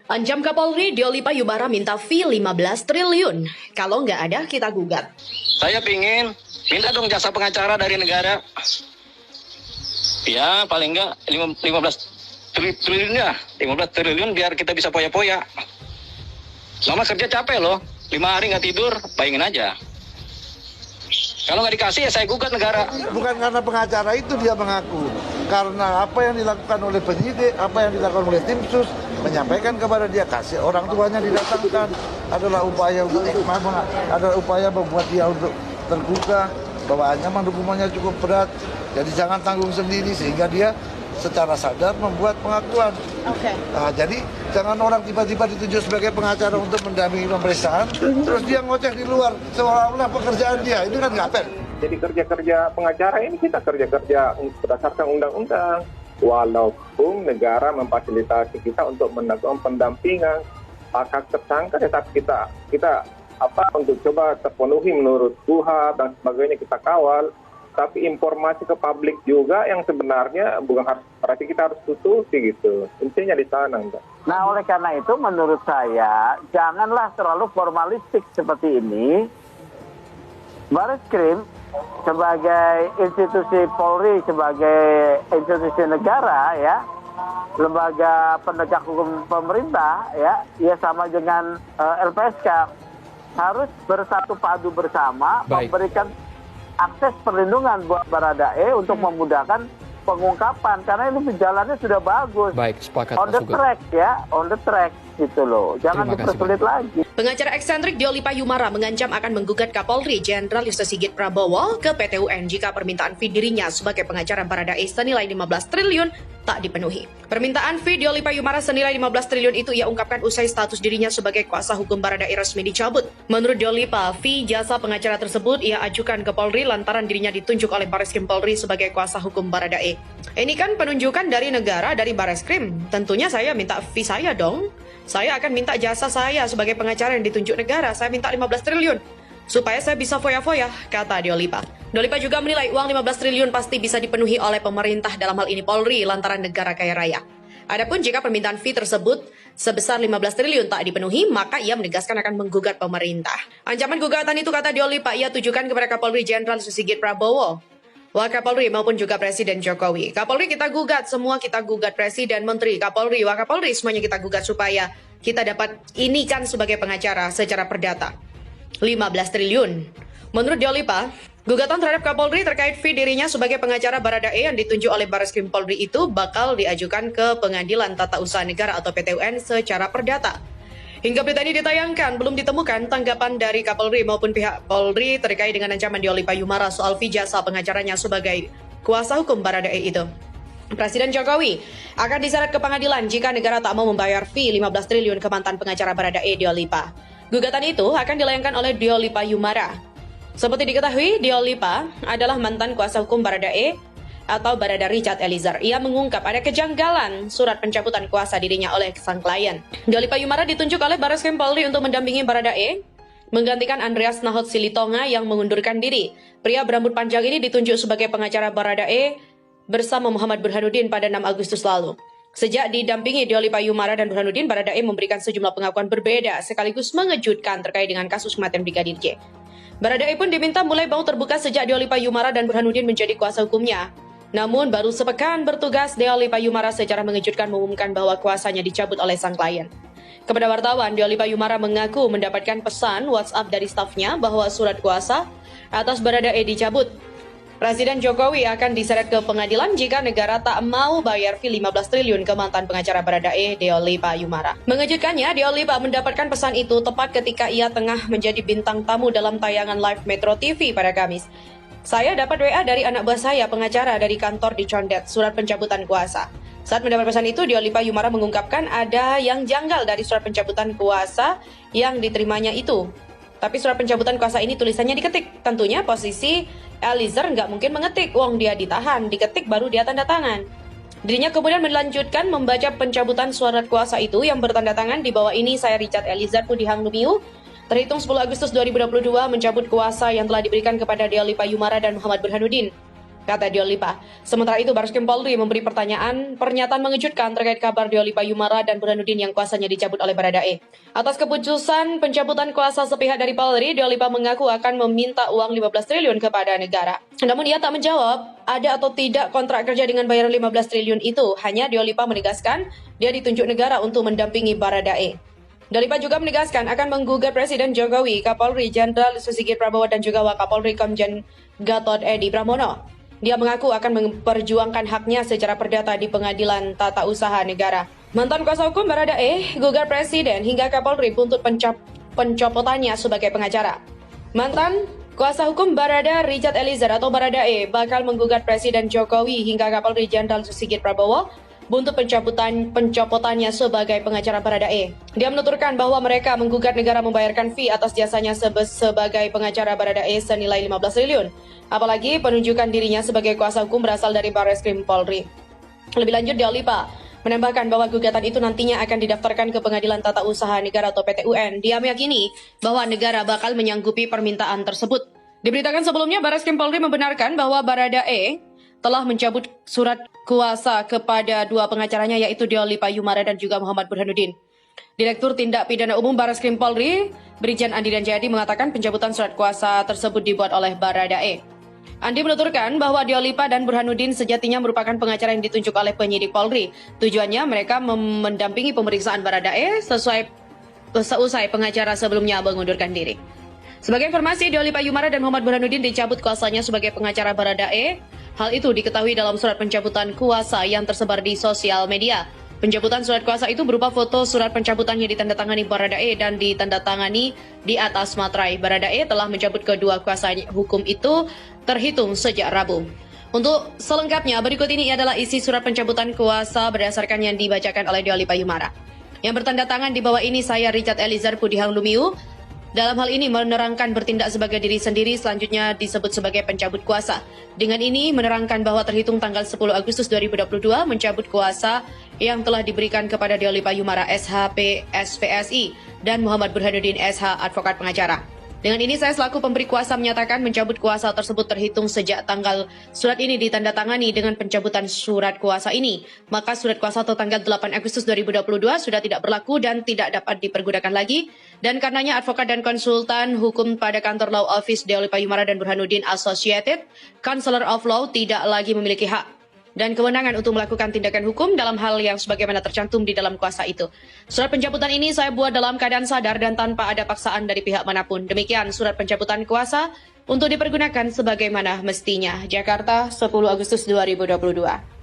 Ancam Kapolri Dioli Payubara minta fee 15 triliun. Kalau nggak ada, kita gugat. Saya pingin minta dong jasa pengacara dari negara. Ya, paling nggak 15 triliun ya. 15 triliun biar kita bisa poya-poya. Lama kerja capek loh. 5 hari nggak tidur, bayangin aja. Kalau nggak dikasih ya saya gugat negara. Bukan karena pengacara itu dia mengaku. Karena apa yang dilakukan oleh penyidik, apa yang dilakukan oleh tim sus, menyampaikan kepada dia, kasih orang tuanya didatangkan, adalah upaya untuk adalah upaya membuat dia untuk terbuka, bahwa ancaman hukumannya cukup berat, jadi jangan tanggung sendiri, sehingga dia secara sadar membuat pengakuan. Nah, jadi jangan orang tiba-tiba ditunjuk sebagai pengacara untuk mendampingi pemeriksaan, terus dia ngoceh di luar, seolah-olah pekerjaan dia, itu kan nggak fair. Jadi kerja-kerja pengacara ini kita kerja-kerja berdasarkan undang-undang. Walaupun negara memfasilitasi kita untuk melakukan pendampingan hak tersangka, tetapi kita untuk coba terpenuhi menurut KUHP dan sebagainya kita kawal. Tapi informasi ke publik juga yang sebenarnya bukan harus, berarti kita harus tutupi gitu. Intinya di sana, Mbak. Nah, oleh karena itu menurut saya janganlah terlalu formalistik seperti ini. Bareskrim sebagai institusi Polri, sebagai institusi negara ya, lembaga penegak hukum pemerintah ya sama dengan LPSK harus bersatu padu bersama. Baik. Memberikan akses perlindungan buat Baradae untuk memudahkan pengungkapan, karena ini jalannya sudah bagus. Baik, sepakat on the Pak Sugeng. track ya, on the track gitu loh. Jangan Terima kasih, dipersulit Pak. lagi. Pengacara eksentrik Dioli Payubara mengancam akan menggugat Kapolri Jenderal Listio Sigit Prabowo ke PT UN jika permintaan fee dirinya sebagai pengacara Baradae senilai 15 triliun tak dipenuhi. Permintaan fee Dioli Payubara senilai 15 triliun itu ia ungkapkan usai status dirinya sebagai kuasa hukum Baradae resmi dicabut. Menurut Dioli Pa, fee jasa pengacara tersebut ia ajukan ke Polri lantaran dirinya ditunjuk oleh Bareskrim Polri sebagai kuasa hukum Baradae. Ini kan penunjukan dari negara, dari Bareskrim. Tentunya saya minta fee saya dong. Saya akan minta jasa saya sebagai pengacara yang ditunjuk negara. Saya minta 15 triliun. Supaya saya bisa foya-foya, kata Dioli Pa. Dioli Pa juga menilai uang 15 triliun pasti bisa dipenuhi oleh pemerintah, dalam hal ini Polri, lantaran negara kaya raya. Adapun jika permintaan fee tersebut sebesar 15 triliun tak dipenuhi, maka ia menegaskan akan menggugat pemerintah. Ancaman gugatan itu, kata Dioli Pa, ia tujukan kepada Kapolri Jenderal Listio Sigit Prabowo, Wakapolri maupun juga Presiden Jokowi. Kapolri kita gugat, semua kita gugat, Presiden, Menteri, Kapolri, Wakapolri, semuanya kita gugat supaya kita dapat ini kan sebagai pengacara secara perdata. 15 triliun. Menurut Dioli Pa, gugatan terhadap Kapolri terkait fee dirinya sebagai pengacara Baradae yang ditunjuk oleh Bareskrim Polri itu bakal diajukan ke Pengadilan Tata Usaha Negara atau PT UN secara perdata. Hingga berita ini ditayangkan, belum ditemukan tanggapan dari Kapolri maupun pihak Polri terkait dengan ancaman Dioli Payubara soal fee jasa pengacaranya sebagai kuasa hukum Baradae itu. Presiden Jokowi akan diseret ke pengadilan jika negara tak mau membayar fee 15 triliun ke mantan pengacara Baradae Dioli Pa. Gugatan itu akan dilayangkan oleh Dioli Payubara. Seperti diketahui, Dioli Pa adalah mantan kuasa hukum Baradae atau Barada Richard Eliezer. Ia mengungkap ada kejanggalan surat pencabutan kuasa dirinya oleh sang klien. Dioli Payubara ditunjuk oleh Bareskrim Polri untuk mendampingi Baradae, menggantikan Andreas Nahot Silitonga yang mengundurkan diri. Pria berambut panjang ini ditunjuk sebagai pengacara Baradae bersama Muhammad Burhanuddin pada 6 Agustus lalu. Sejak didampingi Dioli Payubara dan Burhanuddin, Baradae memberikan sejumlah pengakuan berbeda sekaligus mengejutkan terkait dengan kasus kematian Brigadir J. Baradae pun diminta mulai mau terbuka sejak Dioli Payubara dan Burhanuddin menjadi kuasa hukumnya. Namun baru sepekan bertugas, Dioli Payubara secara mengejutkan mengumumkan bahwa kuasanya dicabut oleh sang klien. Kepada wartawan, Dioli Payubara mengaku mendapatkan pesan WhatsApp dari stafnya bahwa surat kuasa atas Baradae dicabut. Presiden Jokowi akan diseret ke pengadilan jika negara tak mau bayar fee 15 triliun ke mantan pengacara Baradae, Dioli Payubara. Mengejutkannya, Dioli Pa mendapatkan pesan itu tepat ketika ia tengah menjadi bintang tamu dalam tayangan live Metro TV pada Kamis. Saya dapat WA dari anak buah saya, pengacara dari kantor di Condet, surat pencabutan kuasa. Saat mendapat pesan itu, Dioli Payubara mengungkapkan ada yang janggal dari surat pencabutan kuasa yang diterimanya itu. Tapi surat pencabutan kuasa ini tulisannya diketik. Tentunya posisi Eliezer nggak mungkin mengetik, wong dia ditahan, diketik baru dia tanda tangan. Dirinya kemudian melanjutkan membaca pencabutan surat kuasa itu yang bertanda tangan di bawah ini, saya Richard Eliezer Pudihang Lumiu, terhitung 10 Agustus 2022 mencabut kuasa yang telah diberikan kepada Dioli Payubara dan Muhammad Burhanuddin. kata Diolipa. Sementara itu, Barreskrim Polri memberi pernyataan mengejutkan terkait kabar Diolipa Yumara dan Burhanuddin yang kuasanya dicabut oleh Baradae. Atas keputusan pencabutan kuasa sepihak dari Polri, Diolipa mengaku akan meminta uang 15 triliun kepada negara. Namun ia tak menjawab ada atau tidak kontrak kerja dengan bayaran 15 triliun itu. Hanya Diolipa menegaskan dia ditunjuk negara untuk mendampingi Baradae. Diolipa juga menegaskan akan menggugat Presiden Jokowi, Kapolri Jenderal Listio Sigit Prabowo dan juga Wakapolri Komjen Gatot Edi Pramono. Dia mengaku akan memperjuangkan haknya secara perdata di Pengadilan Tata Usaha Negara. Mantan kuasa hukum Baradae gugat Presiden hingga Kapolri buntut pencopotannya sebagai pengacara. Mantan kuasa hukum Barada Richard Eliezer atau Baradae bakal menggugat Presiden Jokowi hingga Kapolri Jenderal Sigit Prabowo buntut pencopotannya sebagai pengacara Baradae. Dia menuturkan bahwa mereka menggugat negara membayarkan fee atas jasanya sebagai pengacara Baradae senilai 15 triliun. Apalagi penunjukan dirinya sebagai kuasa hukum berasal dari Barreskrim Polri. Lebih lanjut, Diolipa menambahkan bahwa gugatan itu nantinya akan didaftarkan ke Pengadilan Tata Usaha Negara atau PT-UN. Dia meyakini bahwa negara bakal menyanggupi permintaan tersebut. Diberitakan sebelumnya, Barreskrim Polri membenarkan bahwa Baradae telah mencabut surat kuasa kepada dua pengacaranya yaitu Diolipa Yumara dan juga Muhammad Burhanuddin. Direktur Tindak Pidana Umum Barreskrim Polri, Brigjen Andi Danjadi mengatakan pencabutan surat kuasa tersebut dibuat oleh Baradae. Andi menuturkan bahwa Diolipa dan Burhanuddin sejatinya merupakan pengacara yang ditunjuk oleh penyidik Polri. Tujuannya mereka mendampingi pemeriksaan Baradae seusai pengacara sebelumnya mengundurkan diri. Sebagai informasi, Diolipa Yumara dan Muhammad Burhanuddin dicabut kuasanya sebagai pengacara Baradae. Hal itu diketahui dalam surat pencabutan kuasa yang tersebar di sosial media. Pencabutan surat kuasa itu berupa foto surat pencabutannya ditandatangani Baradae dan ditandatangani di atas materai. Baradae telah mencabut kedua kuasa hukum itu terhitung sejak Rabu. Untuk selengkapnya, berikut ini adalah isi surat pencabutan kuasa berdasarkan yang dibacakan oleh Diolipa Yumara. Yang bertanda tangan di bawah ini saya Richard Eliezer Pudihang Lumiu. Dalam hal ini menerangkan bertindak sebagai diri sendiri, selanjutnya disebut sebagai pencabut kuasa. Dengan ini menerangkan bahwa terhitung tanggal 10 Agustus 2022 mencabut kuasa yang telah diberikan kepada Diolipa Yumara SHP SPSI dan Muhammad Burhanuddin SH advokat pengacara. Dengan ini saya selaku pemberi kuasa menyatakan mencabut kuasa tersebut terhitung sejak tanggal surat ini ditandatangani dengan pencabutan surat kuasa ini. Maka surat kuasa atau tanggal 8 Agustus 2022 sudah tidak berlaku dan tidak dapat dipergunakan lagi. Dan karenanya advokat dan konsultan hukum pada kantor Law Office Diolipa Yumara dan Burhanuddin Associated, Counselor of Law tidak lagi memiliki hak dan kewenangan untuk melakukan tindakan hukum dalam hal yang sebagaimana tercantum di dalam kuasa itu. Surat pencabutan ini saya buat dalam keadaan sadar dan tanpa ada paksaan dari pihak manapun. Demikian surat pencabutan kuasa untuk dipergunakan sebagaimana mestinya. Jakarta, 10 Agustus 2022.